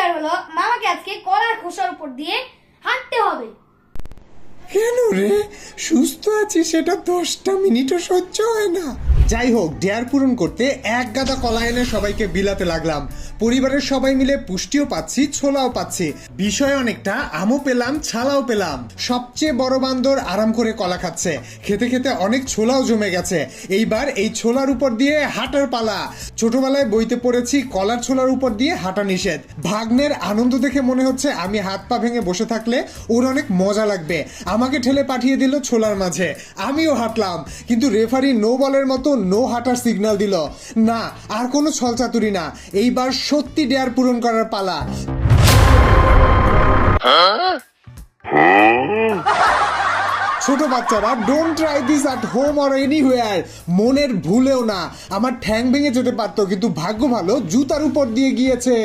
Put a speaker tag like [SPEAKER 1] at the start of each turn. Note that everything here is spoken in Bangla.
[SPEAKER 1] ব্যাপার হলো মামাকে আজকে কলার খোসার উপর দিয়ে হাঁটতে হবে।
[SPEAKER 2] কেন রে, সুস্থ আছি সেটা 10টা মিনিটও সহ্য হয় না। যাই হোক, ডেয়ার পূরণ করতে এক গাদা কলা এনে সবাইকে বিলাতে লাগলাম। পরিবারের সবাই মিলে পুষ্টিও পাচ্ছি, ছোলাও পাচ্ছি, বিষয় অনেকটা আমও পেলাম, ছালাও পেলাম। সবচেয়ে বড় বান্দর আরাম করে কলা খাচ্ছে, খেতে খেতে অনেক ছোলাও জমে গেছে। এইবার এই ছোলার উপর দিয়ে হাঁটার পালা। ছোটবেলায় বইতে পড়েছি কলার ছোলার উপর দিয়ে হাঁটা নিষেধ। ভাগ্নের আনন্দ দেখে মনে হচ্ছে আমি হাত পা ভেঙে বসে থাকলে ওর অনেক মজা লাগবে। আমাকে ঠেলে পাঠিয়ে দিল ছোলার মাঝে, আমিও হাঁটলাম, কিন্তু রেফারি নো বলের মতো নো হাঁটার সিগন্যাল দিল। না, আর কোনো ছলচাতুরি না, এইবার সত্যি ডেয়ার পূরণ করার পালা। ছোট বাচ্চারা, don't try this at home or anywhere. মনের ভুলেও না। আমার ঠ্যাং ভেঙে যেতে পারতো, কিন্তু ভাগ্য ভালো জুতার উপর দিয়ে গিয়েছে।